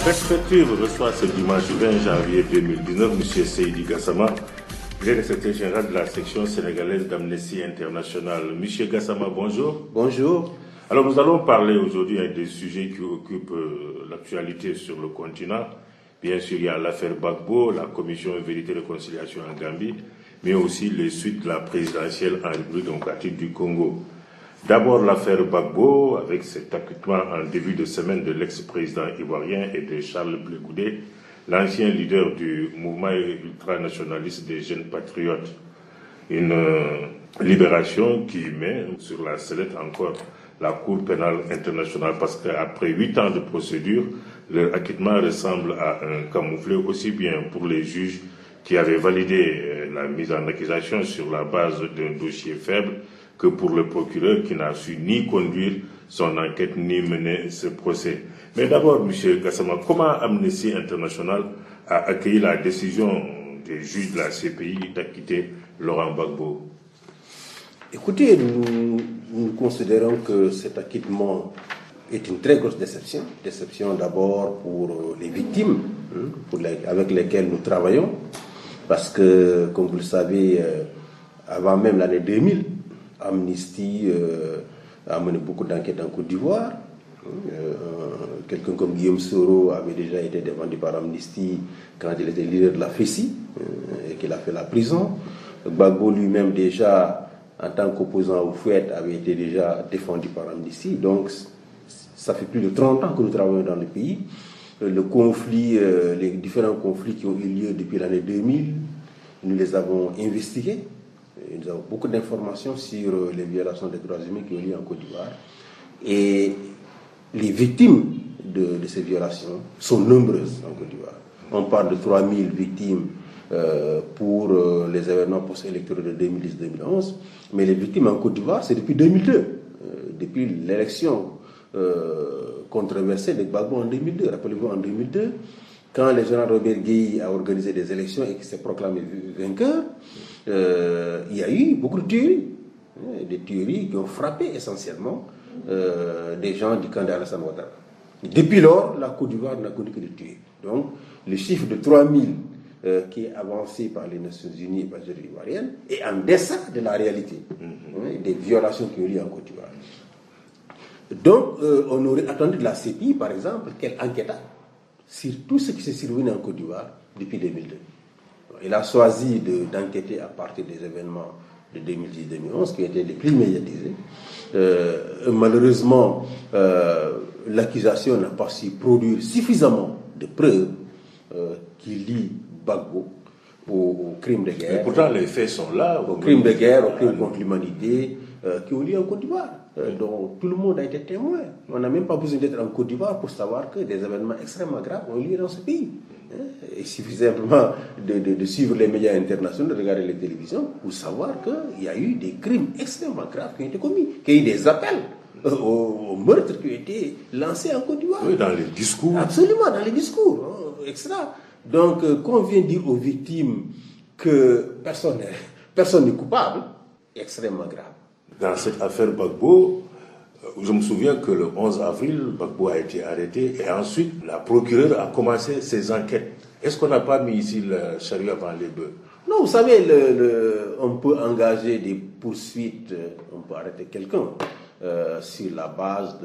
Perspective reçoit ce dimanche 20 janvier 2019 M. Seydi Gassama, le secrétaire général de la section sénégalaise d'Amnesty International. M. Gassama, bonjour. Bonjour. Alors nous allons parler aujourd'hui des sujets qui occupent l'actualité sur le continent. Bien sûr, il y a l'affaire Gbagbo, la commission Vérité et Réconciliation en Gambie, mais aussi les suites de la présidentielle en République démocratique du Congo. D'abord l'affaire Gbagbo, avec cet acquittement en début de semaine de l'ex-président ivoirien et de Charles Blé Goudé, l'ancien leader du mouvement ultranationaliste des jeunes patriotes. Une libération qui met sur la sellette encore la Cour pénale internationale, parce qu'après 8 ans de procédure, leur acquittement ressemble à un camouflet, aussi bien pour les juges qui avaient validé la mise en accusation sur la base d'un dossier faible, que pour le procureur qui n'a su ni conduire son enquête ni mener ce procès. Mais d'abord, M. Gassama, comment Amnesty International a accueilli la décision des juges de la CPI d'acquitter Laurent Gbagbo? Écoutez, nous considérons que cet acquittement est une très grosse déception. Déception d'abord pour les victimes avec lesquelles nous travaillons, parce que, comme vous le savez, avant même l'année 2000, Amnesty a mené beaucoup d'enquêtes en Côte d'Ivoire. Quelqu'un comme Guillaume Soro avait déjà été défendu par Amnesty quand il était leader de la FESI et qu'il a fait la prison. Gbagbo lui-même déjà, en tant qu'opposant au Fouet, avait été déjà défendu par Amnesty. Donc ça fait plus de 30 ans que nous travaillons dans le pays. Le conflit, les différents conflits qui ont eu lieu depuis l'année 2000, nous les avons investigués. Nous avons beaucoup d'informations sur les violations des droits humains qui ont lieu en Côte d'Ivoire. Et les victimes de ces violations sont nombreuses en Côte d'Ivoire. On parle de 3000 victimes pour les événements post-électoraux de 2010-2011. Mais les victimes en Côte d'Ivoire, c'est depuis 2002. Depuis l'élection controversée de Gbagbo en 2002. Rappelez-vous, en 2002, quand le général Robert Guèye a organisé des élections et qu'il s'est proclamé vainqueur, il y a eu beaucoup de tueries. Des tueries qui ont frappé essentiellement des gens du camp d'Alassane Ouattara. Depuis lors, la Côte d'Ivoire n'a connu que des tueries. Donc, le chiffre de 3000 qui est avancé par les Nations Unies et par les ivoiriennes est en deçà de la réalité des violations qui ont lieu en Côte d'Ivoire. Donc, on aurait attendu de la CPI, par exemple, qu'elle enquêta sur tout ce qui s'est survenu en Côte d'Ivoire depuis 2002. Il a choisi d'enquêter à partir des événements de 2010-2011 qui étaient les plus médiatisés. Malheureusement, l'accusation n'a pas su produire suffisamment de preuves qui lient Gbagbo aux crimes de guerre. Mais pourtant, les faits sont là. Aux crimes de guerre, aux crimes contre l'humanité qui ont lieu en Côte d'Ivoire. Donc tout le monde a été témoin. On n'a même pas besoin d'être en Côte d'Ivoire pour savoir que des événements extrêmement graves ont lieu dans ce pays. Il suffit simplement de suivre les médias internationaux, de regarder les télévisions pour savoir qu'il y a eu des crimes extrêmement graves qui ont été commis, qu'il y a eu des appels aux meurtres qui ont été lancés en Côte d'Ivoire. Oui, dans les discours. Absolument, dans les discours, etc. Donc, qu'on vient dire aux victimes que personne n'est coupable, est extrêmement grave. Dans cette affaire Gbagbo, je me souviens que le 11 avril, Gbagbo a été arrêté et ensuite la procureure a commencé ses enquêtes. Est-ce qu'on n'a pas mis ici le chariot avant les bœufs? Non, vous savez, on peut engager des poursuites, on peut arrêter quelqu'un sur la base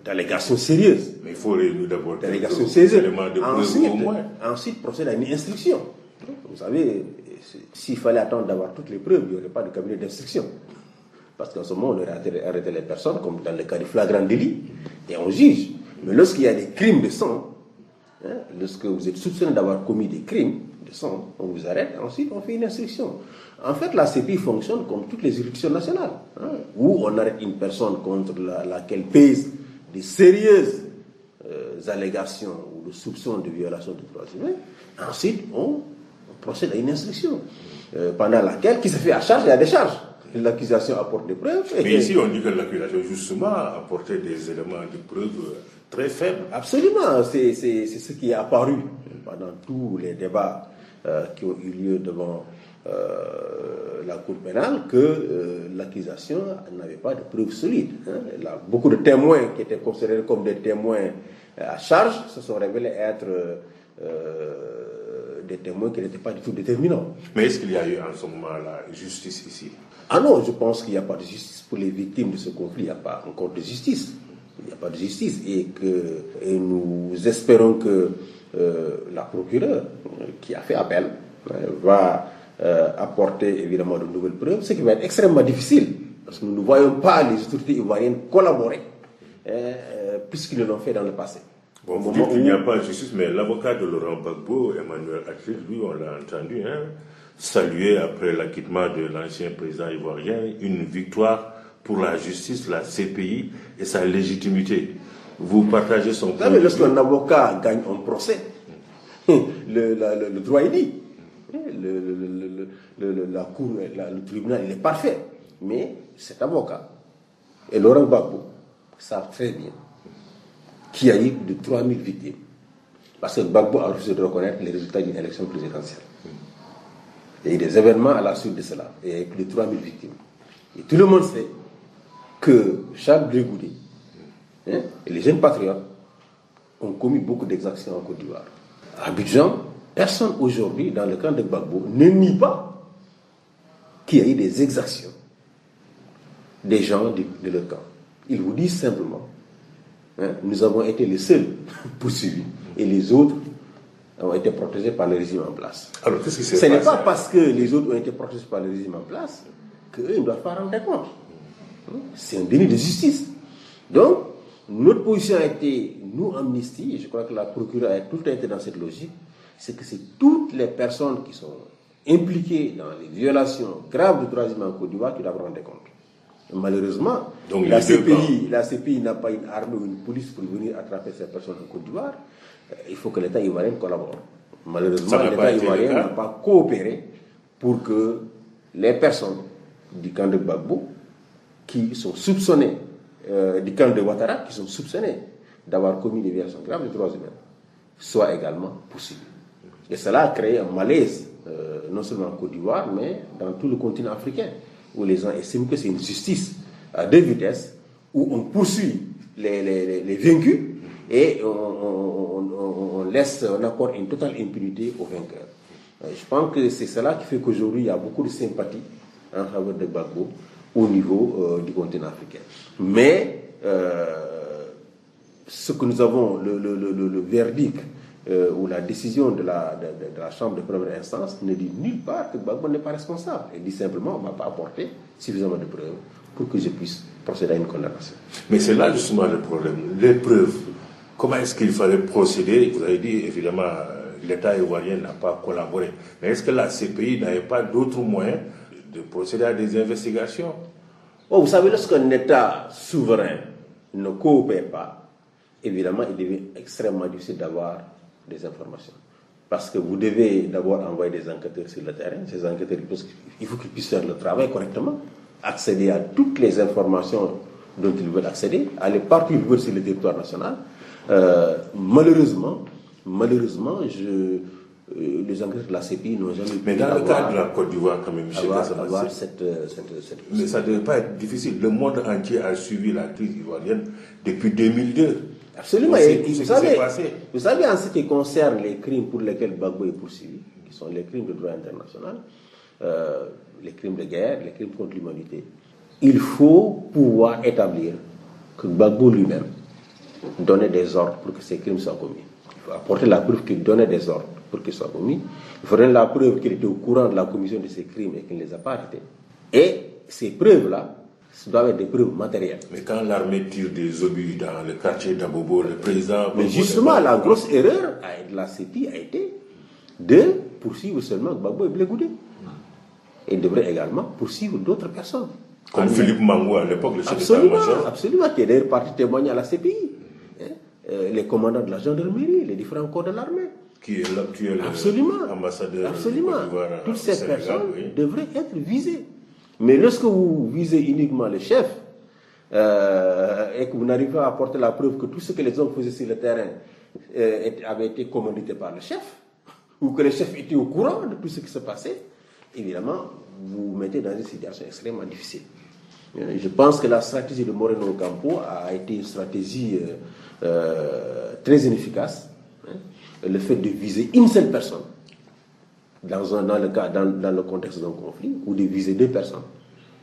d'allégations sérieuses. Mais il faut réunir d'abord des éléments de preuve au moins. Ensuite, procéder à une instruction. Vous savez, s'il fallait attendre d'avoir toutes les preuves, il n'y aurait pas de cabinet d'instruction. Parce qu'en ce moment, on aurait arrêté les personnes, comme dans le cas du flagrant délit, et on juge. Mais lorsqu'il y a des crimes de sang, lorsque vous êtes soupçonné d'avoir commis des crimes de sang, on vous arrête, ensuite on fait une instruction. En fait, la CPI fonctionne comme toutes les juridictions nationales, où on arrête une personne contre laquelle pèsent des sérieuses allégations ou de soupçons de violation des droits humains. Ensuite, on procède à une instruction, pendant laquelle, qui se fait à charge et à décharge. L'accusation apporte des preuves. Mais ici, on dit que l'accusation, justement, apportait des éléments de preuve très faibles. Absolument. C'est ce qui est apparu pendant tous les débats qui ont eu lieu devant la Cour pénale que l'accusation n'avait pas de preuves solides. Là, beaucoup de témoins qui étaient considérés comme des témoins à charge se sont révélés être des témoins qui n'étaient pas du tout déterminants. Mais est-ce qu'il y a eu en ce moment-là justice ici? Ah non, je pense qu'il n'y a pas de justice pour les victimes de ce conflit. Il n'y a pas encore de justice. Il n'y a pas de justice. Et nous espérons que la procureure qui a fait appel va apporter évidemment de nouvelles preuves, ce qui va être extrêmement difficile, parce que nous ne voyons pas les autorités ivoiriennes collaborer, puisqu'ils l'ont fait dans le passé. Bon, vous dites qu'il n'y a pas de justice, mais l'avocat de Laurent Gbagbo, Emmanuel Attil, lui, on l'a entendu, saluer après l'acquittement de l'ancien président ivoirien une victoire pour la justice, la CPI et sa légitimité. Vous partagez son point de vue. Lorsqu'un avocat gagne un procès, le droit est dit. La cour, le tribunal, il est parfait. Mais cet avocat et Laurent Gbagbo savent très bien qu'il y a eu de 3000 victimes. Parce que Gbagbo a refusé de reconnaître les résultats d'une élection présidentielle. Il y a eu des événements à la suite de cela. Et il y a eu plus de 3000 victimes. Et tout le monde sait que Charles Blé Goudé et les jeunes patriotes ont commis beaucoup d'exactions en Côte d'Ivoire. À Abidjan, personne aujourd'hui, dans le camp de Gbagbo, ne nie pas qu'il y a eu des exactions des gens de leur camp. Ils vous disent simplement, nous avons été les seuls poursuivis et les autres ont été protégés par le régime en place. Alors, qu'est-ce qui s'est Ce passé? n'est pas parce que les autres ont été protégés par le régime en place qu'eux ne doivent pas rendre compte. C'est un déni de justice. Donc, notre position a été, nous, Amnesty, et je crois que la procureure a tout le temps été dans cette logique, c'est que c'est toutes les personnes qui sont impliquées dans les violations graves du droit humain en Côte d'Ivoire qui doivent rendre compte. Malheureusement, donc, la CPI n'a pas une armée ou une police pour venir attraper ces personnes en Côte d'Ivoire. Il faut que l'État ivoirien collabore. Malheureusement, l'État ivoirien n'a pas coopéré pour que les personnes du camp de Gbagbo qui sont soupçonnées, du camp de Ouattara, qui sont soupçonnées d'avoir commis des violations graves des droits humains, soient également poursuivies. Et cela a créé un malaise, non seulement en Côte d'Ivoire, mais dans tout le continent africain, où les gens estiment que c'est une justice à deux vitesses, où on poursuit les vaincus et on laisse, on accorde une totale impunité aux vainqueurs. Je pense que c'est cela qui fait qu'aujourd'hui il y a beaucoup de sympathie en faveur de Gbagbo au niveau du continent africain. Mais ce que nous avons, le verdict ou la décision de la Chambre de première instance ne dit nulle part que Gbagbo n'est pas responsable. Il dit simplement on ne m'a pas apporté suffisamment de preuves pour que je puisse procéder à une condamnation. Mais c'est là justement le problème. Les preuves. Comment est-ce qu'il fallait procéder? Vous avez dit, évidemment, l'État ivoirien n'a pas collaboré. Mais est-ce que la CPI n'avait pas d'autres moyens de procéder à des investigations? Vous savez, lorsqu'un État souverain ne coopère pas, évidemment, il devient extrêmement difficile d'avoir des informations. Parce que vous devez d'abord envoyer des enquêteurs sur le terrain. Ces enquêteurs, il faut qu'ils puissent faire le travail correctement, accéder à toutes les informations dont ils veulent accéder, aller partout où ils veulent sur le territoire national. Malheureusement, les enquêteurs de la CPI n'ont jamais pu. Mais dans le cas de la Côte d'Ivoire, quand même, avoir cette mais ça ne devait pas être difficile. Le monde entier a suivi la crise ivoirienne depuis 2002. Absolument. Vous savez, en ce qui concerne les crimes pour lesquels Gbagbo est poursuivi, qui sont les crimes de droit international, les crimes de guerre, les crimes contre l'humanité, il faut pouvoir établir que Gbagbo lui-même donnait des ordres pour que ces crimes soient commis. Il faut apporter la preuve qu'il donnait des ordres pour qu'ils soient commis. Il faudrait la preuve qu'il était au courant de la commission de ces crimes et qu'il ne les a pas arrêtés. Et ces preuves-là doivent être des preuves matérielles. Mais quand l'armée tire des obus dans le quartier d'Abobo, le président... Mais justement, la grosse erreur de la CPI a été de poursuivre seulement Gbagbo et Blé Goudé. Et devrait également poursuivre d'autres personnes. Comme Philippe Mangou à l'époque, le chef d'état-major. Absolument, qui est d'ailleurs parti témoigner à la CPI. Les commandants de la gendarmerie, les différents corps de l'armée. Qui est l'actuel ambassadeur de Côte d'Ivoire. Toutes ces Sénégal, personnes devraient être visées. Mais lorsque vous visez uniquement le chef et que vous n'arrivez pas à apporter la preuve que tout ce que les hommes faisaient sur le terrain avait été commandité par le chef, ou que le chef était au courant de tout ce qui se passait, évidemment, vous vous mettez dans une situation extrêmement difficile. Je pense que la stratégie de Moreno Ocampo a été une stratégie très inefficace. Le fait de viser une seule personne dans le contexte d'un conflit, ou de viser 2 personnes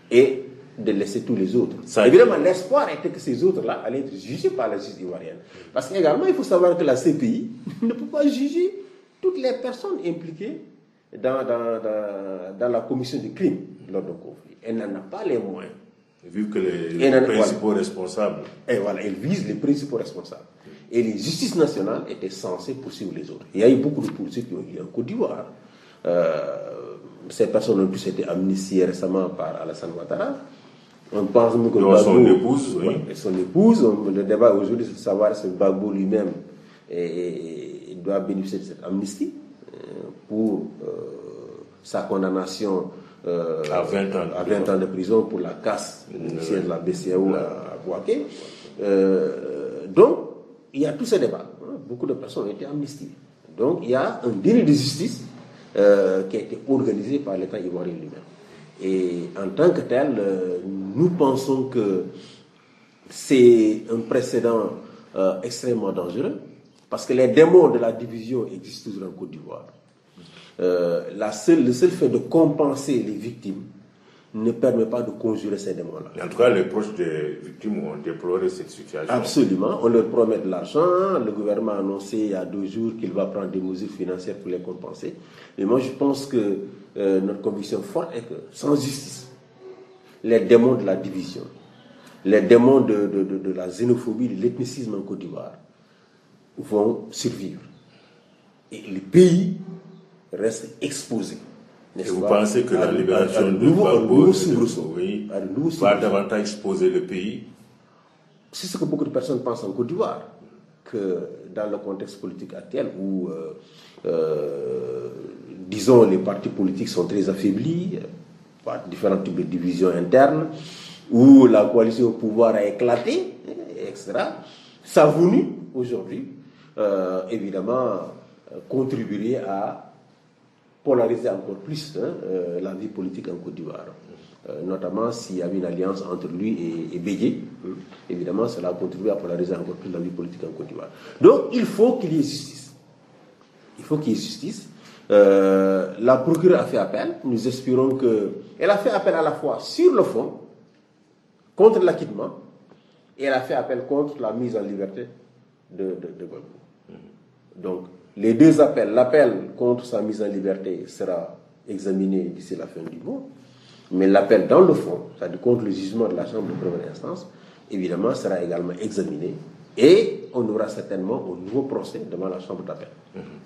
et de laisser tous les autres. Évidemment, l'espoir était que ces autres-là allaient être jugés par la justice ivoirienne. Parce qu'également, il faut savoir que la CPI ne peut pas juger toutes les personnes impliquées dans la commission du crime lors d'un conflit. Elle n'en a pas les moyens. Vu que les principaux responsables... Et voilà, elle vise les principaux responsables. Et les justices nationales étaient censées poursuivre les autres. Il y a eu beaucoup de poursuites qui ont eu en Côte d'Ivoire. Ces personnes ont tous été amnistiées récemment par Alassane Ouattara. On pense que Gbagbo, son épouse, oui. Et son épouse, le débat aujourd'hui, c'est de savoir si Gbagbo lui-même doit bénéficier de cette amnistie pour sa condamnation à 20 ans de prison pour la casse du siège de la BCEAO à Bouaké. Donc, il y a tous ces débats. Beaucoup de personnes ont été amnistiées. Donc, il y a un délit de justice qui a été organisé par l'État ivoirien lui-même. Et en tant que tel, nous pensons que c'est un précédent extrêmement dangereux, parce que les démons de la division existent toujours en Côte d'Ivoire. Le seul fait de compenser les victimes ne permet pas de conjurer ces démons-là. En tout cas, les proches des victimes ont déploré cette situation. Absolument. On leur promet de l'argent. Le gouvernement a annoncé il y a 2 jours qu'il va prendre des mesures financières pour les compenser. Mais moi, je pense que notre conviction forte est que sans justice, les démons de la division, les démons de la xénophobie, de l'ethnicisme en Côte d'Ivoire vont survivre. Et le pays reste exposé. Et vous pensez que la libération de Gbagbo va davantage exposer le pays? C'est ce que beaucoup de personnes pensent en Côte d'Ivoire, que dans le contexte politique actuel où, disons, les partis politiques sont très affaiblis par différents types de divisions internes, où la coalition au pouvoir a éclaté, etc., ça a voulu, aujourd'hui, évidemment, contribuer à polariser encore plus la vie politique en Côte d'Ivoire. Notamment s'il y avait une alliance entre lui et Bédié, évidemment cela a contribué à polariser encore plus la vie politique en Côte d'Ivoire. Donc il faut qu'il y ait justice. Il faut qu'il y ait justice. La procureure a fait appel. Nous espérons qu'elle a fait appel à la fois sur le fond, contre l'acquittement, et elle a fait appel contre la mise en liberté de Gbagbo. Donc, les 2 appels, l'appel contre sa mise en liberté sera examiné d'ici la fin du mois, mais l'appel dans le fond, c'est-à-dire contre le jugement de la Chambre de première instance, évidemment sera également examiné, et on aura certainement un nouveau procès devant la Chambre d'appel.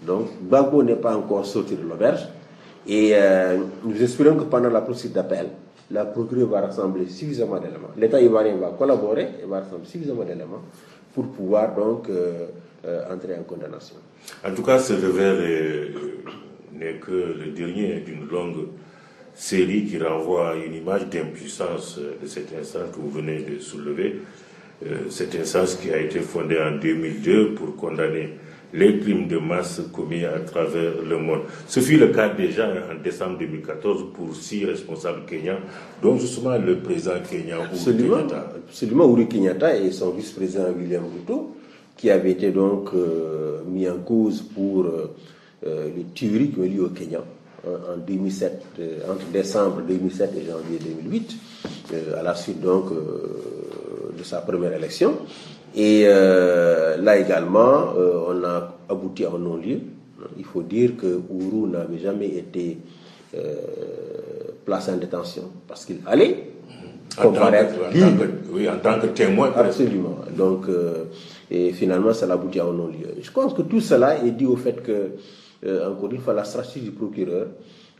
Donc, Gbagbo n'est pas encore sorti de l'auberge, et nous espérons que pendant la procédure d'appel, la procureure va rassembler suffisamment d'éléments. L'État ivoirien va collaborer et va rassembler suffisamment d'éléments pour pouvoir donc entrer en condamnation. En tout cas, ce revers n'est que le dernier d'une longue série qui renvoie à une image d'impuissance de cette instance que vous venez de soulever. Cette instance qui a été fondée en 2002 pour condamner les crimes de masse commis à travers le monde. Ce fut le cas déjà en décembre 2014 pour 6 responsables kenyans, dont justement le président kenyan Uhuru Kenyatta. Absolument, Uhuru Kenyatta et son vice-président William Ruto, qui avait été donc mis en cause pour les tueries qui ont eu lieu au Kenya en 2007, entre décembre 2007 et janvier 2008, à la suite donc de sa première élection. Et là également, on a abouti à un non-lieu. Il faut dire que Uhuru n'avait jamais été placé en détention parce qu'il allait comparaître en tant que témoin. Absolument. Donc, et finalement, ça a abouti à un non-lieu. Je pense que tout cela est dû au fait que, encore une fois, la stratégie du procureur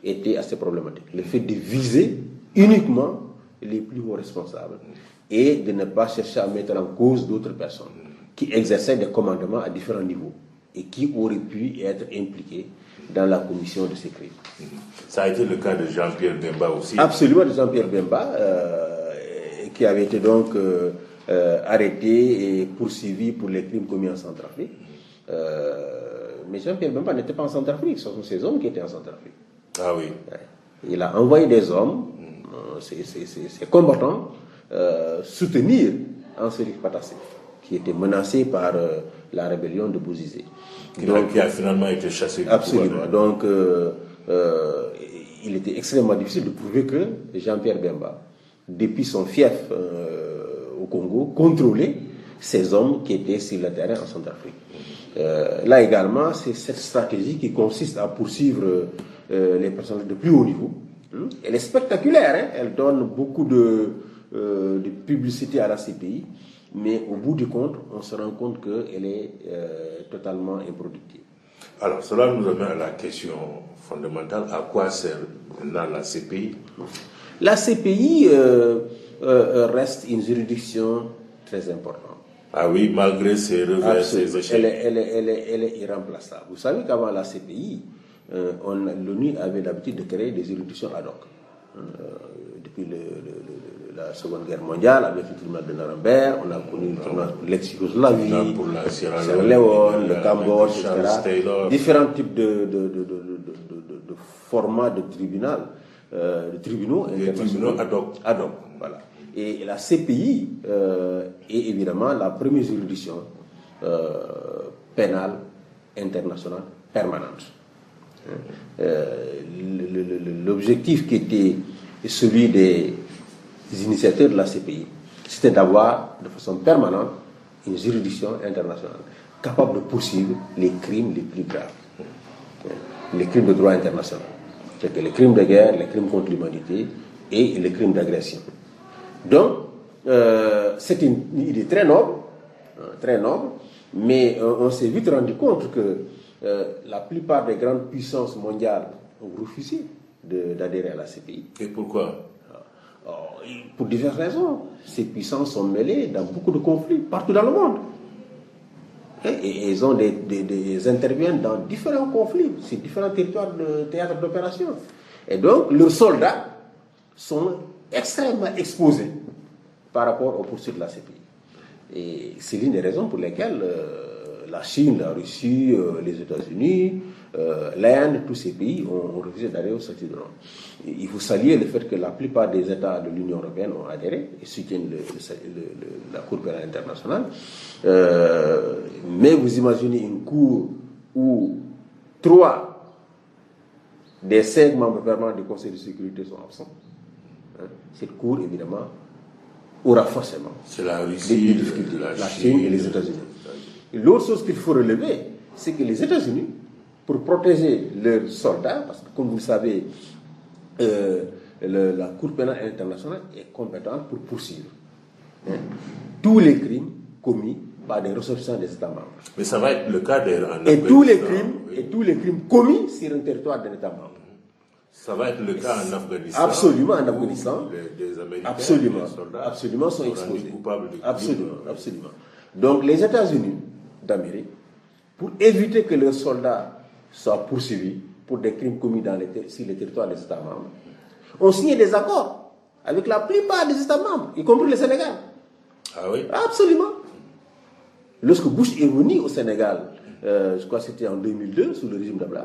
était assez problématique. Le fait de viser uniquement les plus hauts responsables et de ne pas chercher à mettre en cause d'autres personnes qui exerçaient des commandements à différents niveaux et qui auraient pu être impliqués dans la commission de ces crimes. Ça a été le cas de Jean-Pierre Bemba aussi. Absolument, de Jean-Pierre Bemba, qui avait été donc arrêté et poursuivi pour les crimes commis en Centrafrique. Mais Jean-Pierre Bemba n'était pas en Centrafrique, ce sont ces hommes qui étaient en Centrafrique. Ah oui. Ouais. Il a envoyé des hommes, ces combattants, soutenir Anseri Patassé, qui était menacé par la rébellion de Bouzizé. Qui a finalement été chassé. Absolument. Donc, il était extrêmement difficile de prouver que Jean-Pierre Bemba, depuis son fief au Congo, contrôlait ces hommes qui étaient sur le terrain en Centrafrique. Là également, c'est cette stratégie qui consiste à poursuivre les personnages de plus haut niveau. Elle est spectaculaire, hein? Elle donne beaucoup de publicité à la CPI, mais au bout du compte, on se rend compte qu'elle est totalement improductive. Alors, cela nous amène à la question fondamentale, à quoi sert maintenant la CPI? La CPI reste une juridiction très importante. Ah oui, malgré ses revers, ses échecs. Elle est irremplaçable. Vous savez qu'avant la CPI, l'ONU avait l'habitude de créer des juridictions ad hoc. Depuis la Seconde Guerre mondiale, avec le tribunal de Nuremberg, on a connu l'ex-Yougoslavie, pour la Sierra Leone, le Cambodge, etc. Taylor. Différents types de formats de tribunaux internationaux ad hoc. Voilà. Et la CPI est évidemment la première juridiction pénale internationale permanente. L'objectif qui était celui des initiateurs de la CPI, c'était d'avoir de façon permanente une juridiction internationale capable de poursuivre les crimes les plus graves, les crimes de droit international, c'est-à-dire les crimes de guerre, les crimes contre l'humanité et les crimes d'agression. Donc, c'est une idée très noble, mais on s'est vite rendu compte que la plupart des grandes puissances mondiales ont refusé d'adhérer à la CPI. Et pourquoi? Pour diverses raisons. Ces puissances sont mêlées dans beaucoup de conflits partout dans le monde. Et ils ont des interviennent dans différents conflits, sur différents territoires de théâtre d'opération. Et donc, leurs soldats sont extrêmement exposés par rapport aux poursuites de la CPI. Et c'est l'une des raisons pour lesquelles la Chine, la Russie, les États-Unis, l'Inde, tous ces pays ont refusé d'adhérer au statut de Rome. Il faut saluer le fait que la plupart des États de l'Union européenne ont adhéré et soutiennent la Cour pénale internationale. Mais vous imaginez une Cour où 3 des 5 membres permanents du Conseil de sécurité sont absents. Cette Cour, évidemment, aura forcément des difficultés. La Chine et les États-Unis. L'autre chose qu'il faut relever, c'est que les États-Unis, pour protéger leurs soldats, parce que comme vous le savez, la Cour pénale internationale est compétente pour poursuivre tous les crimes commis par des ressortissants des États membres. Mais ça va être le cas en et tous les crimes commis sur un territoire d'un État membre. Ça va être le cas en Afghanistan. Absolument, en Afghanistan. Les Américains, absolument sont exposés. Absolument. Donc les États-Unis d'Amérique, pour éviter que leurs soldats soient poursuivis pour des crimes commis sur les territoires des États membres, ont signé des accords avec la plupart des États membres, y compris le Sénégal. Ah oui? Absolument. Lorsque Bush est venu au Sénégal, je crois que c'était en 2002, sous le régime d'Ablaye,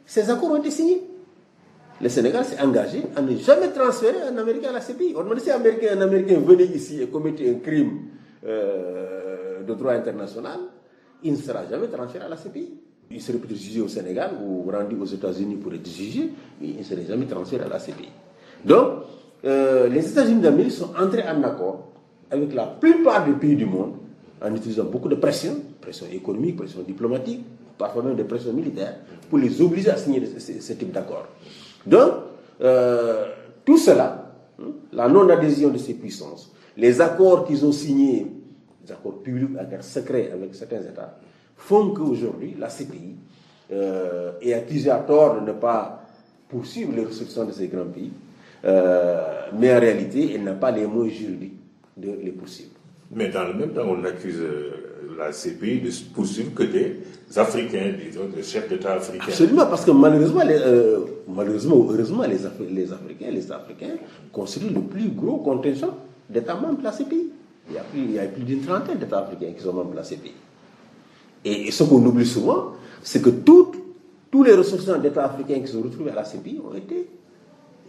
ces accords ont été signés. Le Sénégal s'est engagé à ne jamais transférer un Américain à la CPI. On demande si un Américain venait ici et commettait un crime de droit international, il ne sera jamais transféré à la CPI. Il serait peut-être jugé au Sénégal ou rendu aux États-Unis pour être jugé, mais il ne serait jamais transféré à la CPI. Donc, les États-Unis d'Amérique sont entrés en accord avec la plupart des pays du monde en utilisant beaucoup de pression économique, pression diplomatique, parfois même des pressions militaires, pour les obliger à signer ce type d'accord. Donc, tout cela, la non-adhésion de ces puissances, les accords qu'ils ont signés, les accords publics, accords secrets avec certains États, font qu'aujourd'hui, la CPI est accusée à tort de ne pas poursuivre les restrictions de ces grands pays, mais en réalité, elle n'a pas les moyens juridiques de les poursuivre. Mais dans le même temps, on accuse la CPI de poursuivre que des Africains, disons, des chefs d'État africains. Absolument, parce que malheureusement, heureusement, les Africains constituent le plus gros contingent d'États membres de la CPI. Il y a plus d'une trentaine d'États africains qui sont membres de la CPI. Et ce qu'on oublie souvent, c'est que tous les ressortissants d'États africains qui se sont retrouvés à la CPI ont été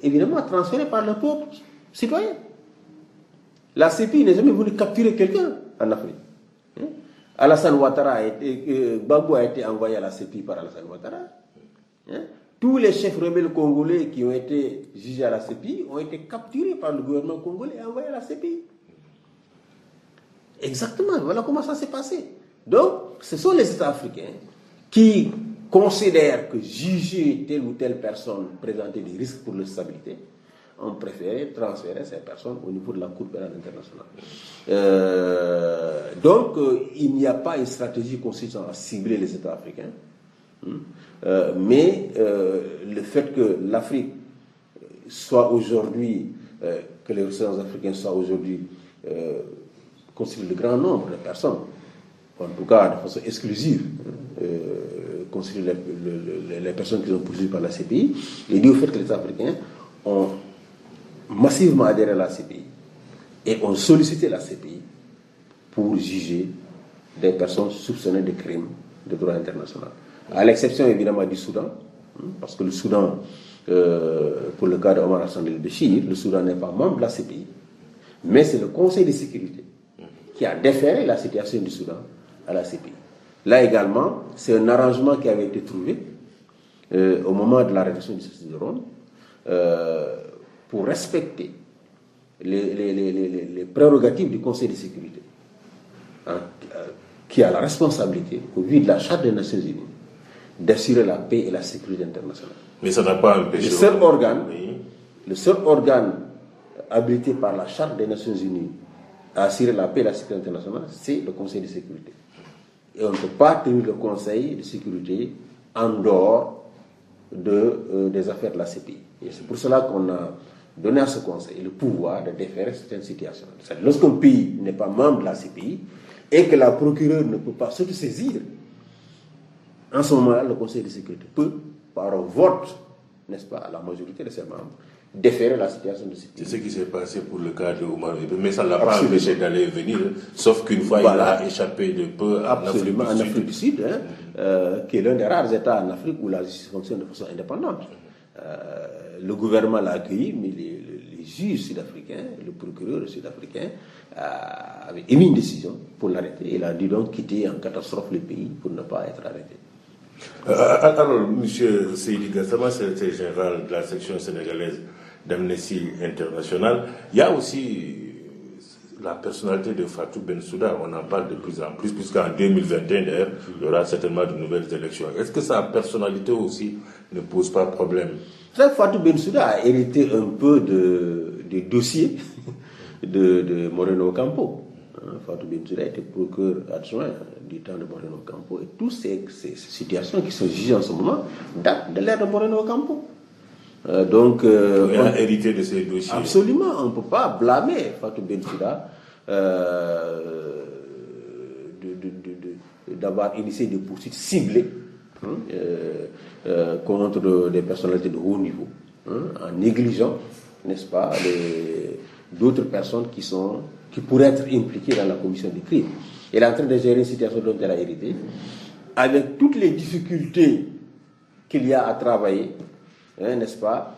évidemment transférés par le peuple citoyen. La CPI n'est jamais venue capturer quelqu'un en Afrique. Alassane Ouattara Gbagbo a été envoyé à la CPI par Alassane Ouattara. Tous les chefs rebelles congolais qui ont été jugés à la CPI ont été capturés par le gouvernement congolais et envoyés à la CPI. Exactement, voilà comment ça s'est passé. Donc, ce sont les États africains qui considèrent que juger telle ou telle personne présentait des risques pour leur stabilité, ont préféré transférer ces personnes au niveau de la Cour pénale internationale. Donc, il n'y a pas une stratégie consistant à cibler les États africains, mais le fait que l'Afrique soit aujourd'hui, que les ressources africaines soient aujourd'hui constituent le grand nombre de personnes, en tout cas de façon exclusive, constituent les personnes qui sont poursuivies par la CPI, et dû au fait que les États africains ont massivement adhéré à la CPI et ont sollicité la CPI pour juger des personnes soupçonnées de crimes de droit international. À l'exception évidemment du Soudan, parce que le Soudan, pour le cas de Omar Hassan el-Béchir, le Soudan n'est pas membre de la CPI, mais c'est le Conseil de sécurité qui a déféré la situation du Soudan à la CPI. Là également, c'est un arrangement qui avait été trouvé au moment de la rédaction du statut de Rome pour respecter les prérogatives du Conseil de sécurité, qui a la responsabilité, au vu de la Charte des Nations Unies, d'assurer la paix et la sécurité internationale. Mais ça n'a pas empêché. Le seul organe habilité par la Charte des Nations Unies à assurer la paix et la sécurité internationale, c'est le Conseil de sécurité. Et on ne peut pas tenir le Conseil de sécurité en dehors des affaires de la CPI. Et c'est pour cela qu'on a donné à ce Conseil le pouvoir de déférer certaines situations. Lorsqu'un pays n'est pas membre de la CPI et que la procureure ne peut pas se saisir, en ce moment-là, le Conseil de sécurité peut, par un vote, n'est-ce pas, à la majorité de ses membres, déférer la situation de sécurité. C'est ce qui s'est passé pour le cas de Omar Ibn, mais ça ne l'a pas empêché d'aller et venir, sauf qu'une fois il a échappé de peu en Afrique du Sud, qui est l'un des rares États en Afrique où la justice fonctionne de façon indépendante. Le gouvernement l'a accueilli, mais les juges sud-africains, le procureur sud-africain, avait émis une décision pour l'arrêter. Il a dû donc quitter en catastrophe le pays pour ne pas être arrêté. Alors, M. Seydi Gassama, secrétaire général de la section sénégalaise d'Amnesty International, il y a aussi la personnalité de Fatou Bensouda. On en parle de plus en plus, puisqu'en 2021, d'ailleurs, il y aura certainement de nouvelles élections. Est-ce que sa personnalité aussi ne pose pas problème? Fatou Bensouda a hérité un peu des dossiers de Moreno Ocampo. Fatou Bensouda était procureur adjoint du temps de Moreno Ocampo, et toutes ces situations qui sont jugées en ce moment datent de l'ère de Moreno Ocampo. Donc, il a hérité de ces dossiers. Absolument, on ne peut pas blâmer Fatou Bensouda d'avoir initié des poursuites ciblées contre des personnalités de haut niveau, en négligeant, n'est-ce pas, d'autres personnes qui pourraient être impliquées dans la commission des crimes. Elle est en train de gérer une situation dont elle a hérité, avec toutes les difficultés qu'il y a à travailler, n'est-ce pas,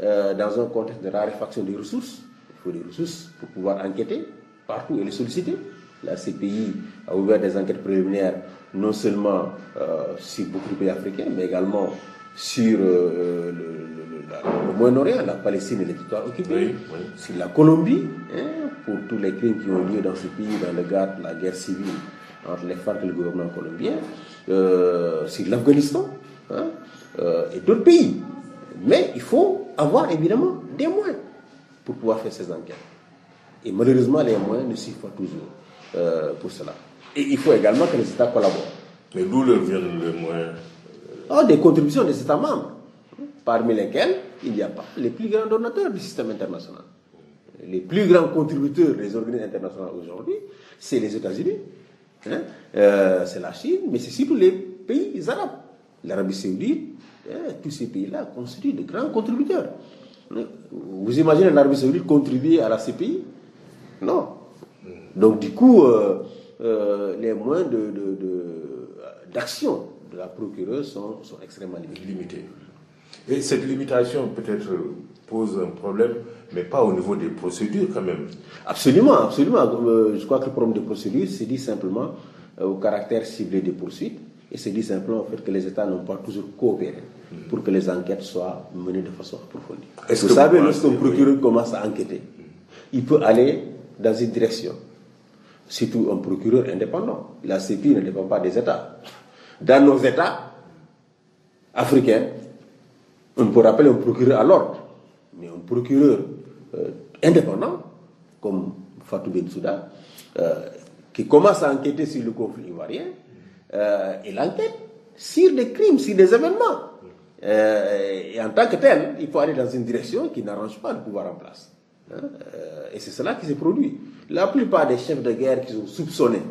dans un contexte de raréfaction des ressources. Il faut des ressources pour pouvoir enquêter partout et les solliciter. La CPI a ouvert des enquêtes préliminaires non seulement sur beaucoup de pays africains, mais également sur le Moyen-Orient, la Palestine et les territoires occupés, sur la Colombie, pour tous les crimes qui ont lieu dans ce pays, dans le cadre de la guerre civile entre les FARC et le gouvernement colombien, sur l'Afghanistan, et d'autres pays. Mais il faut avoir évidemment des moyens pour pouvoir faire ces enquêtes. Et malheureusement, les moyens ne suffisent pas toujours pour cela. Et il faut également que les États collaborent. Mais d'où leur viennent les moyens? Des contributions des États membres, parmi lesquels il n'y a pas les plus grands donateurs du système international. Les plus grands contributeurs des organismes internationaux aujourd'hui, c'est les États-Unis, c'est la Chine, mais c'est surtout les pays arabes. L'Arabie Saoudite, tous ces pays-là constituent de grands contributeurs. Vous imaginez l'Arabie Saoudite contribuer à la CPI? Non. Donc du coup, les moyens d'action de la procureure sont extrêmement limités. Et cette limitation peut-être pose un problème, mais pas au niveau des procédures quand même. Absolument, absolument. Je crois que le problème des procédures, c'est dit simplement au caractère ciblé des poursuites, et c'est dit simplement au fait que les États n'ont pas toujours coopéré pour que les enquêtes soient menées de façon approfondie. Vous savez, lorsqu'un procureur commence à enquêter, il peut aller dans une direction. Surtout un procureur indépendant. La CPI ne dépend pas des États. Dans nos États africains, on peut rappeler un procureur à l'ordre, mais un procureur indépendant, comme Fatou Bensouda, qui commence à enquêter sur le conflit ivoirien, il enquête sur des crimes, sur des événements. Et en tant que tel, il faut aller dans une direction qui n'arrange pas le pouvoir en place. Et c'est cela qui s'est produit. La plupart des chefs de guerre qui sont soupçonnés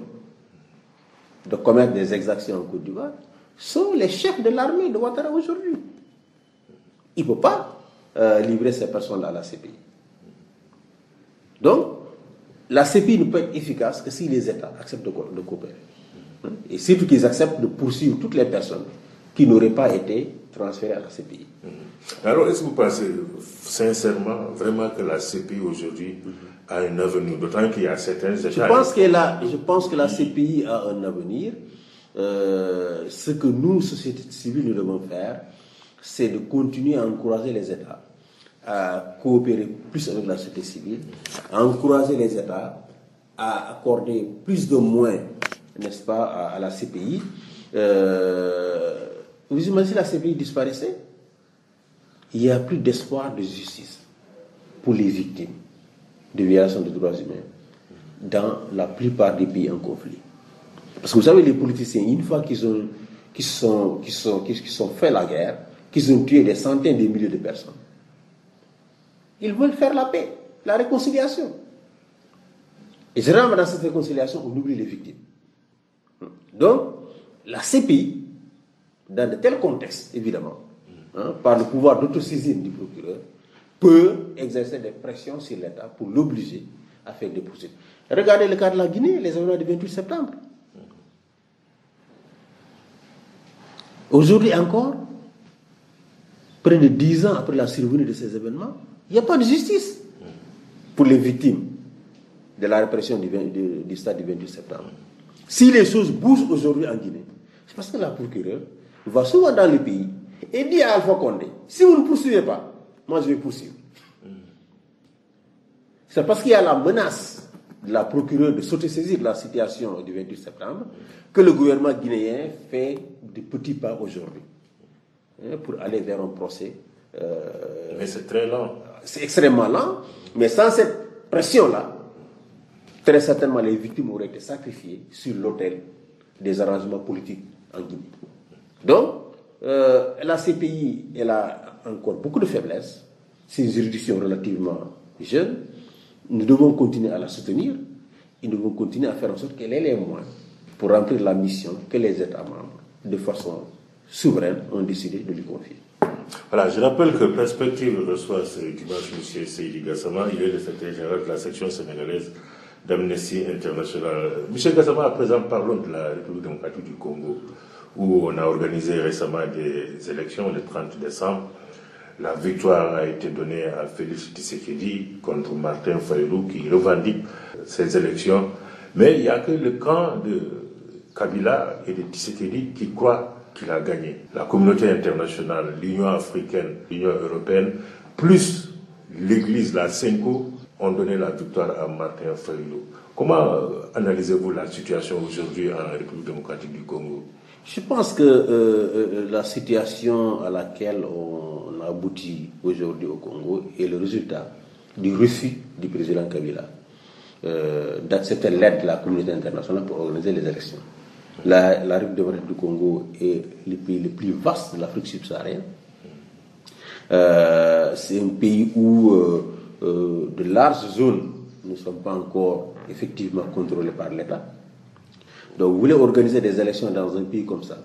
de commettre des exactions en Côte d'Ivoire sont les chefs de l'armée de Ouattara aujourd'hui. Il ne peut pas livrer ces personnes-là à la CPI. Donc, la CPI ne peut être efficace que si les États acceptent de coopérer. Et surtout qu'ils acceptent de poursuivre toutes les personnes qui n'auraient pas été transférées à la CPI. Alors, est-ce que vous pensez sincèrement vraiment que la CPI aujourd'hui a un avenir, d'autant qu'il y a certains États... Je pense que la CPI a un avenir. Ce que nous, société civile, nous devons faire, c'est de continuer à encourager les États à coopérer plus avec la société civile, à encourager les États à accorder plus de moyens, n'est-ce pas, à la CPI. Vous imaginez si la CPI disparaissait? Il n'y a plus d'espoir de justice pour les victimes de violations des droits humains dans la plupart des pays en conflit. Parce que vous savez, les politiciens, une fois qu'ils ont fait la guerre, qu'ils ont tué des centaines de milliers de personnes, ils veulent faire la paix, la réconciliation. Et généralement, dans cette réconciliation, on oublie les victimes. Donc, la CPI, dans de tels contextes, évidemment, par le pouvoir d'autosaisine du procureur, peut exercer des pressions sur l'État pour l'obliger à faire des poursuites. Regardez le cas de la Guinée, les événements du 28 septembre. Aujourd'hui encore, près de 10 ans après la survenue de ces événements, il n'y a pas de justice pour les victimes de la répression du stade du 28 septembre. Si les choses bougent aujourd'hui en Guinée, c'est parce que la procureure va souvent dans le pays et dit à Alpha Condé, si vous ne poursuivez pas, moi je vais poursuivre. C'est parce qu'il y a la menace de la procureure de s'autosaisir de la situation du 28 septembre que le gouvernement guinéen fait des petits pas aujourd'hui pour aller vers un procès. Mais c'est très lent. C'est extrêmement lent, mais sans cette pression-là, très certainement les victimes auraient été sacrifiées sur l'autel des arrangements politiques en Guinée. Donc, la CPI, elle a encore beaucoup de faiblesses. C'est une juridiction relativement jeune. Nous devons continuer à la soutenir et nous devons continuer à faire en sorte qu'elle ait les moyens pour remplir la mission que les États membres, de façon souveraine, ont décidé de lui confier. Voilà, je rappelle que Perspective reçoit ce dimanche M. Seydi Gassama. Il est le secrétaire général de la section sénégalaise d'Amnesty International. M. Gassama, à présent, parlons de la République démocratique du Congo, où on a organisé récemment des élections le 30 décembre. La victoire a été donnée à Félix Tshisekedi contre Martin Fayulu qui revendique ces élections. Mais il n'y a que le camp de Kabila et de Tshisekedi qui croient qu'il a gagné. La communauté internationale, l'Union africaine, l'Union européenne, plus l'Église, la Senko, ont donné la victoire à Martin Fayulu. Comment analysez-vous la situation aujourd'hui en République démocratique du Congo? Je pense que la situation à laquelle on a abouti aujourd'hui au Congo est le résultat du refus du président Kabila d'accepter l'aide de la communauté internationale pour organiser les élections. La République démocratique du Congo est le pays le plus vaste de l'Afrique subsaharienne. C'est un pays où de larges zones ne sont pas encore effectivement contrôlées par l'État. Donc vous voulez organiser des élections dans un pays comme ça.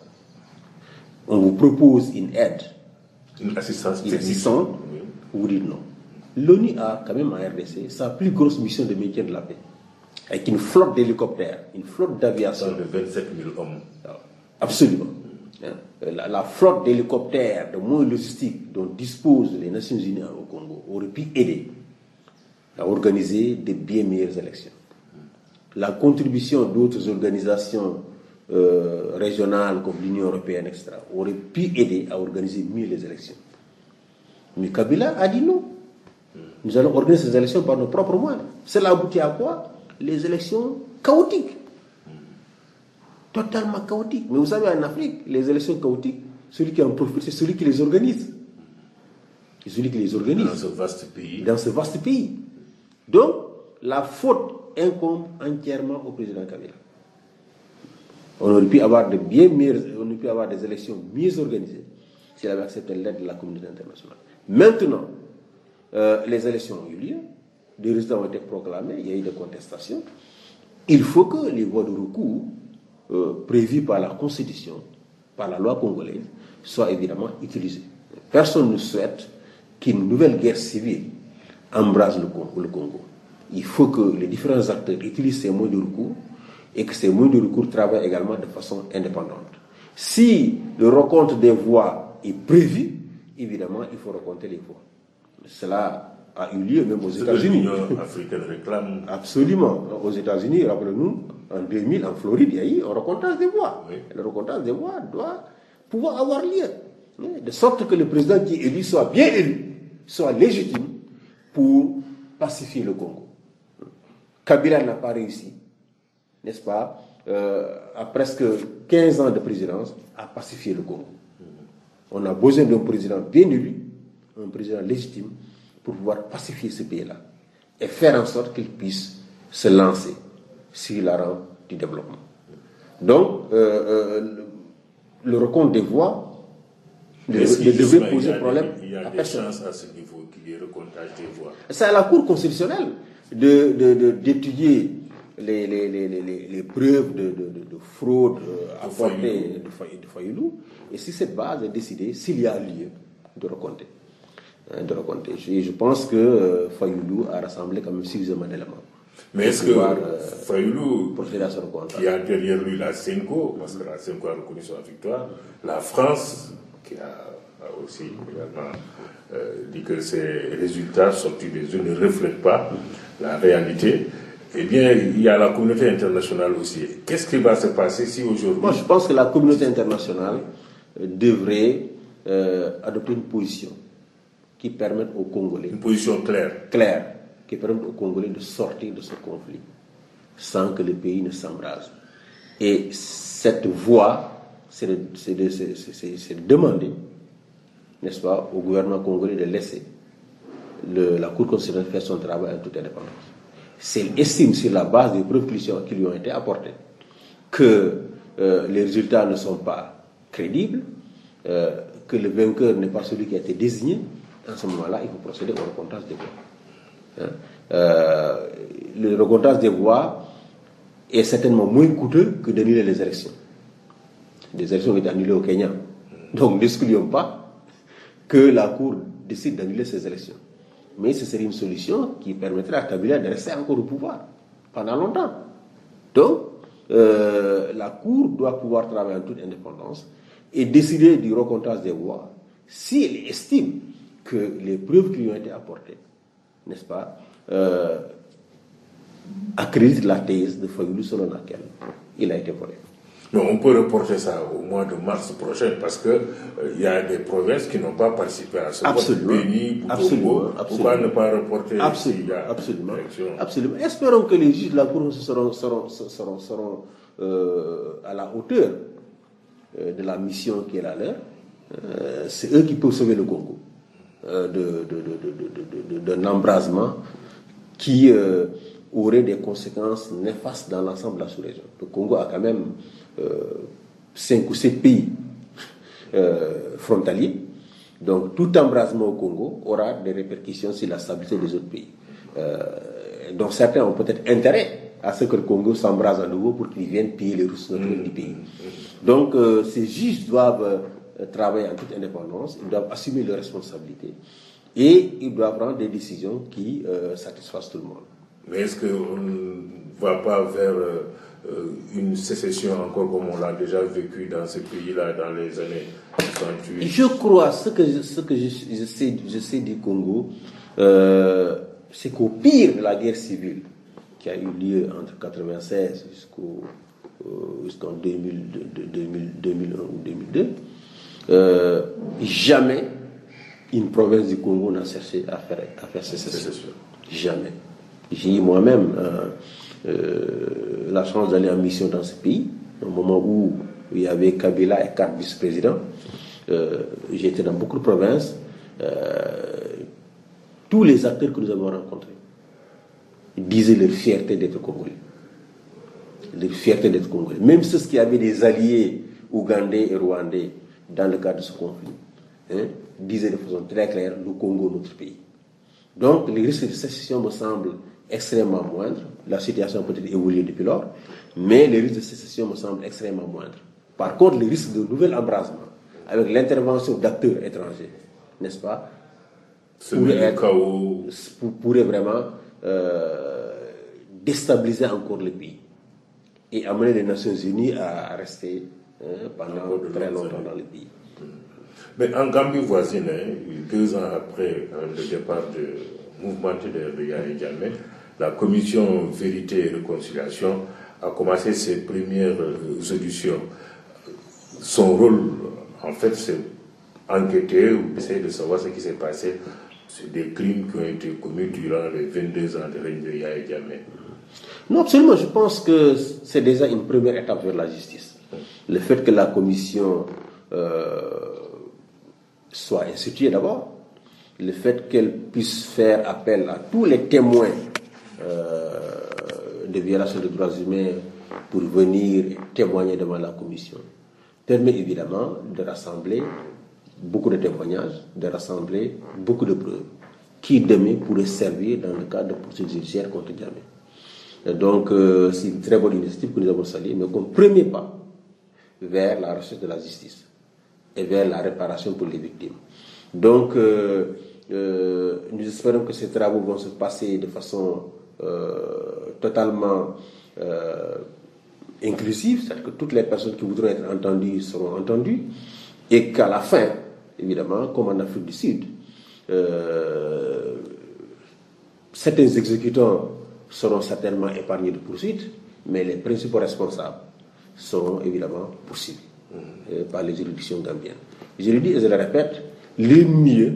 On vous propose une aide, une assistance vous dites non. L'ONU a quand même en RDC sa plus grosse mission de maintien de la paix, avec une flotte d'hélicoptères, une flotte d'aviation. De 27 000 hommes. Absolument. La flotte d'hélicoptères, de moyens logistiques dont disposent les Nations Unies au Congo aurait pu aider à organiser de bien meilleures élections. La contribution d'autres organisations régionales comme l'Union européenne, etc., aurait pu aider à organiser mieux les élections. Mais Kabila a dit non. Nous allons organiser ces élections par nos propres moyens. Cela aboutit à quoi? Les élections chaotiques. Totalement chaotiques. Mais vous savez, en Afrique, les élections chaotiques, celui qui en profite, c'est celui qui les organise. C'est celui qui les organise. Dans ce vaste pays. Dans ce vaste pays. Donc, la faute incombe entièrement au président Kabila. On aurait pu avoir des élections mieux organisées s'il avait accepté l'aide de la communauté internationale. Maintenant, les élections ont eu lieu, des résultats ont été proclamés, il y a eu des contestations. Il faut que les voies de recours prévues par la Constitution, par la loi congolaise, soient évidemment utilisées. Personne ne souhaite qu'une nouvelle guerre civile embrase le Congo. Il faut que les différents acteurs utilisent ces moyens de recours et que ces moyens de recours travaillent également de façon indépendante. Si le recompte des voix est prévu, évidemment, il faut recompter les voix. Cela a eu lieu même aux États-Unis. L'Union africaine réclame. Absolument. Aux États-Unis, rappelez-nous, en 2000, en Floride, il y a eu un recomptage des voix. Oui. Le recomptage des voix doit pouvoir avoir lieu. De sorte que le président qui est élu soit bien élu, soit légitime pour pacifier le Congo. Kabila n'a pas réussi, n'est-ce pas, à presque 15 ans de présidence, à pacifier le Congo. On a besoin d'un président bien élu, un président légitime, pour pouvoir pacifier ce pays-là et faire en sorte qu'il puisse se lancer sur la rampe du développement. Donc, le recompte des voix ne devrait poser problème à personne. Il y a des chances à ce niveau qu'il y ait recomptage des voix. C'est à la Cour constitutionnelle d'étudier les preuves de fraude apportées de Fayoulou, et sur cette base, de décider s'il y a lieu de recompter. Je pense que Fayoulou a rassemblé quand même suffisamment d'éléments. Mais est-ce que Fayoulou, qui a derrière lui la CENCO, parce que la CENCO a reconnu sa victoire, la France, qui a aussi également dit que ces résultats sortis des urnes ne reflètent pas la réalité, eh bien, il y a la communauté internationale aussi. Qu'est-ce qui va se passer si aujourd'hui... Moi, je pense que la communauté internationale devrait adopter une position qui permette aux Congolais... Une position claire. Claire, qui permette aux Congolais de sortir de ce conflit sans que le pays ne s'embrase. Et cette voie, c'est de demander, n'est-ce pas, au gouvernement congolais de laisser la Cour constitutionnelle faire son travail en toute indépendance. S'il estime, sur la base des preuves qui lui ont été apportées, que les résultats ne sont pas crédibles, que le vainqueur n'est pas celui qui a été désigné, en ce moment-là, il faut procéder au recomptage des voix. Le recomptage des voix est certainement moins coûteux que d'annuler les élections. Les élections ont été annulées au Kenya. Donc, n'excluons pas que la Cour décide d'annuler ces élections. Mais ce serait une solution qui permettrait à Kabila de rester encore au pouvoir pendant longtemps. Donc, la Cour doit pouvoir travailler en toute indépendance et décider du recomptage des voix si elle estime que les preuves qui lui ont été apportées, n'est-ce pas, accréditent la thèse de Fayoulou selon laquelle il a été volé. Mais on peut reporter ça au mois de mars prochain parce que il y a des provinces qui n'ont pas participé à ce vote. Béni, Boutombo, pourquoi ne pas reporter Absolument. Espérons que les juges de la Cour seront à la hauteur de la mission qui est la leur. C'est eux qui peuvent sauver le Congo d'un embrasement qui aurait des conséquences néfastes dans l'ensemble de la sous-région. Le Congo a quand même 5 ou 7 pays frontaliers. Donc tout embrasement au Congo aura des répercussions sur la stabilité des autres pays. Donc certains ont peut-être intérêt à ce que le Congo s'embrase à nouveau pour qu'ils viennent piller les ressources naturelles du pays. Donc ces juges doivent travailler en toute indépendance, ils doivent assumer leurs responsabilités et ils doivent prendre des décisions qui satisfassent tout le monde. Mais est-ce qu'on ne va pas vers une sécession encore comme on l'a déjà vécu dans ce pays-là dans les années 68. Je crois, ce que je sais du Congo, c'est qu'au pire de la guerre civile qui a eu lieu entre 1996 jusqu'en 2001 ou 2002, jamais une province du Congo n'a cherché à faire sécession. Jamais. J'ai eu moi-même la chance d'aller en mission dans ce pays, au moment où il y avait Kabila et 4 vice-présidents. J'ai été dans beaucoup de provinces. Tous les acteurs que nous avons rencontrés disaient leur fierté d'être Congolais. Leur fierté d'être Congolais. Même ceux qui avaient des alliés ougandais et rwandais dans le cadre de ce conflit, disaient de façon très claire, le Congo, notre pays. Donc, les risques de sécession me semblent extrêmement moindres. La situation a peut-être évolué depuis lors, mais les risques de sécession me semblent extrêmement moindres. Par contre, les risques de nouvel embrasement, avec l'intervention d'acteurs étrangers, n'est-ce pas, pourrait vraiment déstabiliser encore le pays et amener les Nations Unies à rester pendant très longtemps dans le pays. Mais en Gambie voisine, 2 ans après le départ mouvementé de Yahya Jammeh, la commission Vérité et Réconciliation a commencé ses premières auditions. Son rôle, en fait, c'est enquêter ou essayer de savoir ce qui s'est passé sur des crimes qui ont été commis durant les 22 ans de règne de Yahya Jammeh. Non, absolument. Je pense que c'est déjà une première étape vers la justice. Le fait que la commission soit instituée d'abord, le fait qu'elle puisse faire appel à tous les témoins de violation des droits humains pour venir témoigner devant la commission, permet évidemment de rassembler beaucoup de témoignages, de rassembler beaucoup de preuves qui demain pourraient servir dans le cadre de poursuites judiciaires contre Jammeh. Donc c'est une très bonne initiative que nous avons saluée, mais comme premier pas vers la recherche de la justice et vers la réparation pour les victimes. Donc nous espérons que ces travaux vont se passer de façon totalement inclusive, c'est-à-dire que toutes les personnes qui voudront être entendues seront entendues, et qu'à la fin, évidemment, comme en Afrique du Sud, certains exécutants seront certainement épargnés de poursuites, mais les principaux responsables seront évidemment poursuivis par les juridictions gambiennes. Je le dis et je le répète, le mieux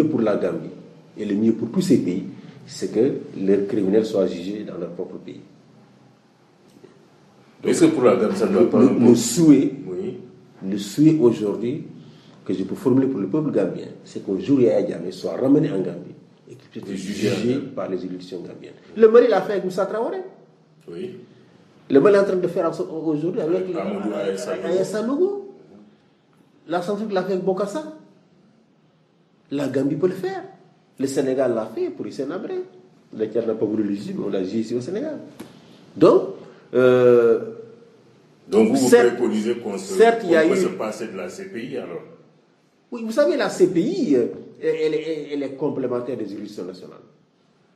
pour la Gambie et le mieux pour tous ces pays, c'est que leurs criminels soient jugés dans leur propre pays. Est-ce que pour la Gambie, ça ne doit pas... Le souhait aujourd'hui que je peux formuler pour le peuple gambien, c'est qu'un jour Yahya Jammeh soit ramené en Gambie et qu'il puisse être jugé par les juridictions gambiennes. Le Mali l'a fait avec Moussa Traoré. Oui. Le Mali est en train de faire aujourd'hui avec Aya Sanogo. La Centrafrique l'a fait avec Bokassa. La Gambie peut le faire. Le Sénégal l'a fait pour Hissène Habré. Le Tchad n'a pas voulu le juger, mais on l'a jugé ici au Sénégal. Donc vous préconisez qu'on peut se passer de la CPI alors? Oui, vous savez, la CPI, elle est complémentaire des juridictions nationales.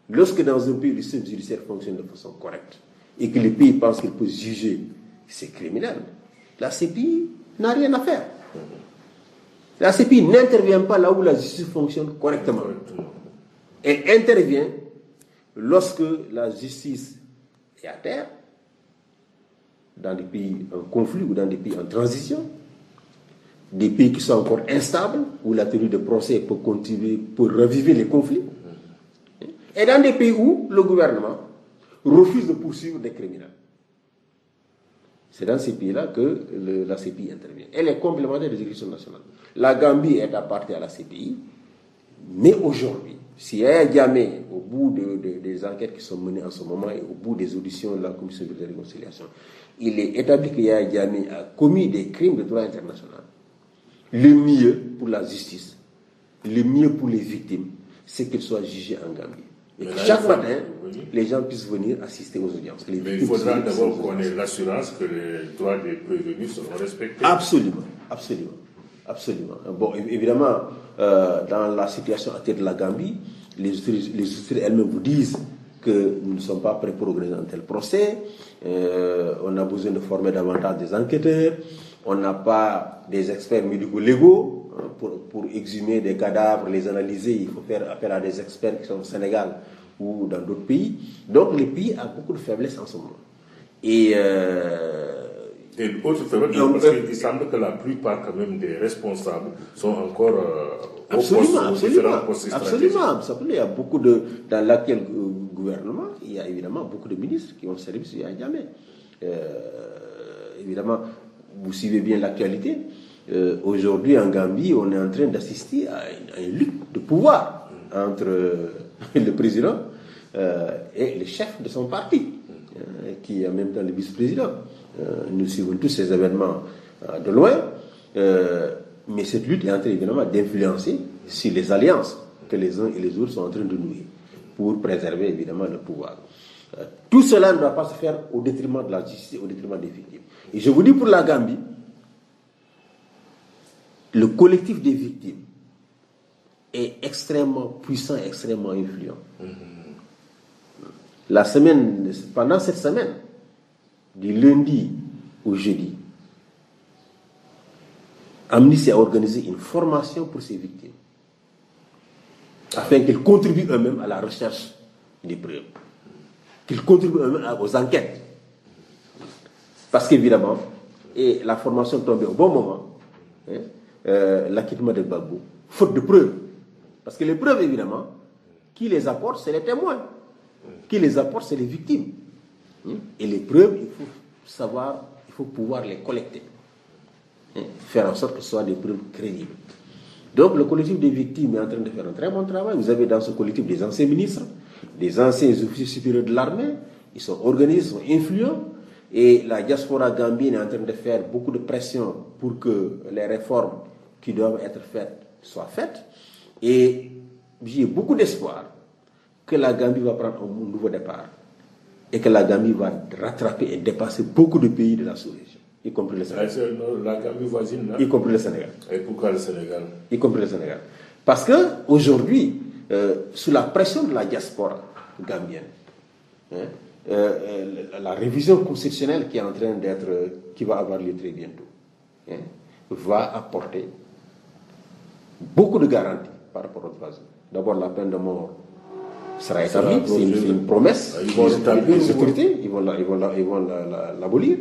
Lorsque dans un pays, le système judiciaire fonctionne de façon correcte et que le pays pense qu'il peut juger ces criminels, la CPI n'a rien à faire. La CPI n'intervient pas là où la justice fonctionne correctement. Elle intervient lorsque la justice est à terre, dans des pays en conflit ou dans des pays en transition, des pays qui sont encore instables, où la tenue de procès peut contribuer pour raviver les conflits, et dans des pays où le gouvernement refuse de poursuivre des criminels. C'est dans ces pays-là que la CPI intervient. Elle est complémentaire des juridictions nationales. La Gambie est appartenue à la CPI, mais aujourd'hui, si Yahya Jammeh, au bout des enquêtes qui sont menées en ce moment et au bout des auditions de la Commission de réconciliation, il est établi que Yahya Jammeh a commis des crimes de droit international, le mieux pour la justice, le mieux pour les victimes, c'est qu'il soit jugé en Gambie. Et que chaque matin, les gens puissent venir assister aux audiences. Mais il faudra d'abord qu'on ait l'assurance que les droits des prévenus seront respectés. Absolument. Bon, évidemment, dans la situation actuelle de la Gambie, les autorités elles-mêmes vous disent que nous ne sommes pas prêts pour organiser un tel procès. On a besoin de former davantage des enquêteurs. On n'a pas des experts médico-légaux pour exhumer des cadavres, les analyser. Il faut faire appel à des experts qui sont au Sénégal ou dans d'autres pays. Donc le pays a beaucoup de faiblesses en ce moment. Et autre faiblesse, parce qu'il semble que la plupart quand même des responsables sont encore au poste, différents postes stratégiques. Absolument. Il y a beaucoup de... Dans l'actuel gouvernement, il y a évidemment beaucoup de ministres qui ont servi sur Yahya Jammeh. Évidemment, vous suivez bien l'actualité. Aujourd'hui, en Gambie, on est en train d'assister à une lutte de pouvoir entre le président et le chef de son parti, qui est en même temps le vice-président. Nous suivons tous ces événements de loin, mais cette lutte est en train évidemment d'influencer sur les alliances que les uns et les autres sont en train de nouer pour préserver évidemment le pouvoir. Tout cela ne doit pas se faire au détriment de la justice, au détriment des victimes. Et je vous dis pour la Gambie, le collectif des victimes est extrêmement puissant, extrêmement influent. Pendant cette semaine, du lundi au jeudi, Amnesty a organisé une formation pour ces victimes, afin qu'ils contribuent eux-mêmes à la recherche des preuves, qu'ils contribuent eux-mêmes aux enquêtes. Parce qu'évidemment, et la formation tombait au bon moment, l'acquittement de Gbagbo, faute de preuves. Parce que les preuves, évidemment, qui les apportent, c'est les témoins. Qui les apportent, c'est les victimes. Et les preuves, il faut pouvoir les collecter. Faire en sorte que ce soit des preuves crédibles. Donc le collectif des victimes est en train de faire un très bon travail. Vous avez dans ce collectif des anciens ministres, des anciens officiers supérieurs de l'armée. Ils sont organisés, ils sont influents. Et la diaspora gambienne est en train de faire beaucoup de pression pour que les réformes qui doivent être faites soient faites. Et j'ai beaucoup d'espoir que la Gambie va prendre un nouveau départ et que la Gambie va rattraper et dépasser beaucoup de pays de la sous-région, y compris le Sénégal. La Gambie voisine, là. Y compris le Sénégal. Et pourquoi le Sénégal? Y compris le Sénégal. Parce qu'aujourd'hui, sous la pression de la diaspora gambienne, la révision constitutionnelle qui est en train qui va avoir lieu très bientôt, va apporter beaucoup de garanties par rapport aux droits humains. D'abord, la peine de mort sera établie, c'est une promesse. Les autorités, ils vont l'abolir.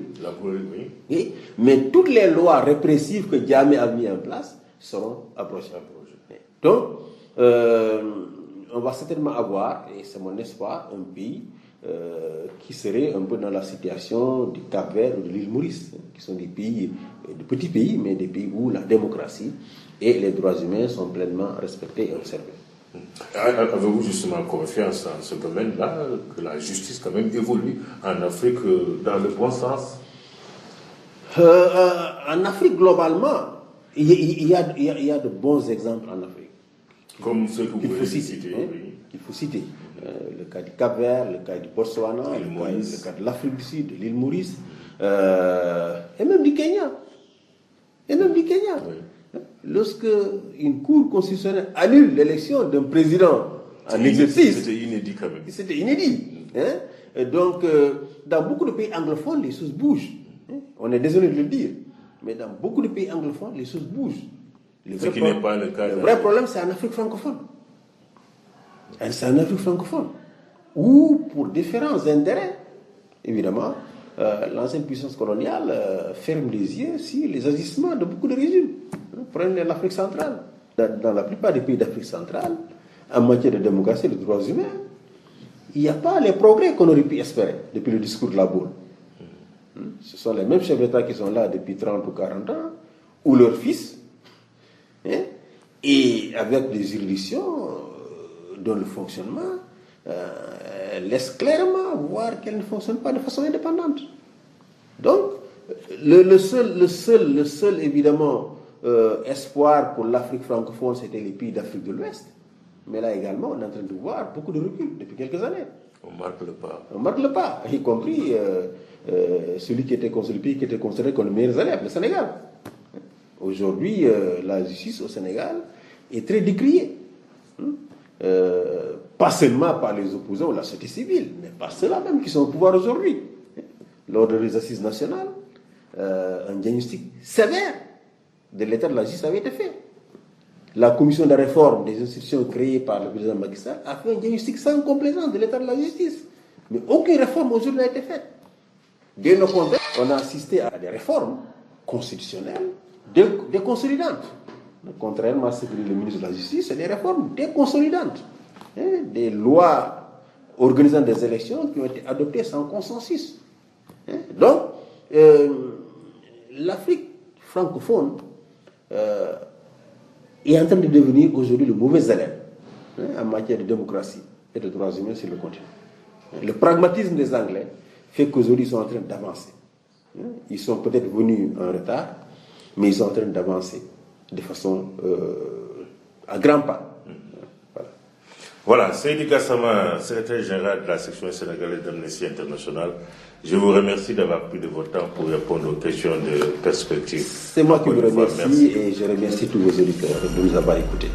Oui. Mais toutes les lois répressives que Jammeh a mis en place seront abrogées. Donc, on va certainement avoir, et c'est mon espoir, un pays qui serait un peu dans la situation du Cap-Vert ou de l'île Maurice, qui sont des pays, de petits pays, mais des pays où la démocratie et les droits humains sont pleinement respectés et observés. Avez-vous justement confiance en ce domaine-là, que la justice quand même évolue en Afrique dans le bon sens? En Afrique, globalement, il y a de bons exemples en Afrique. Comme ceux que vous pouvez citer. Il faut citer. Le cas du Cap-Vert, le cas du Botswana, le cas de l'Afrique du Sud, de l'île Maurice, et même du Kenya. Oui. Lorsque une cour constitutionnelle annule l'élection d'un président en exercice, c'était inédit quand même. C'était inédit. Donc, dans beaucoup de pays anglophones, les choses bougent. On est désolé de le dire, mais dans beaucoup de pays anglophones, les choses bougent. Ce qui n'est pas le cas. Le vrai problème, c'est en Afrique francophone. C'est en Afrique francophone, où, pour différents intérêts, évidemment, l'ancienne puissance coloniale ferme les yeux sur les agissements de beaucoup de régimes. Prenez l'Afrique centrale. Dans la plupart des pays d'Afrique centrale, en matière de démocratie et de droits humains, il n'y a pas les progrès qu'on aurait pu espérer depuis le discours de la Boule. Ce sont les mêmes chefs d'État qui sont là depuis 30 ou 40 ans, ou leurs fils, et avec des juridictions dont le fonctionnement laisse clairement voir qu'elles ne fonctionnent pas de façon indépendante. Donc, le seul évidemment, espoir pour l'Afrique francophone, c'était les pays d'Afrique de l'Ouest. Mais là également, on est en train de voir beaucoup de recul depuis quelques années. On marque le pas. On marque le pas, y compris celui qui était considéré comme le meilleur élève, le Sénégal. Aujourd'hui, la justice au Sénégal est très décriée. pas seulement par les opposants ou la société civile, mais par ceux-là même qui sont au pouvoir aujourd'hui. Lors des assises nationales, un diagnostic sévère de l'état de la justice avait été fait. La commission de réforme des institutions créée par le président Macky Sall a fait un diagnostic sans complaisance de l'état de la justice. Mais aucune réforme aujourd'hui n'a été faite. Bien au contraire, on a assisté à des réformes constitutionnelles déconsolidantes. Contrairement à ce que dit le ministre de la Justice, c'est des réformes déconsolidantes. Des lois organisant des élections qui ont été adoptées sans consensus. Donc, l'Afrique francophone est en train de devenir aujourd'hui le mauvais élève en matière de démocratie et de droits humains sur le continent. Le pragmatisme des Anglais fait qu'aujourd'hui ils sont en train d'avancer. Ils sont peut-être venus en retard, mais ils sont en train d'avancer de façon à grands pas. Voilà, Seydi Gassama, secrétaire général de la section sénégalaise d'Amnesty International, je vous remercie d'avoir pris de votre temps pour répondre aux questions de perspective. C'est moi qui vous remercie et je remercie tous vos auditeurs de nous avoir écoutés.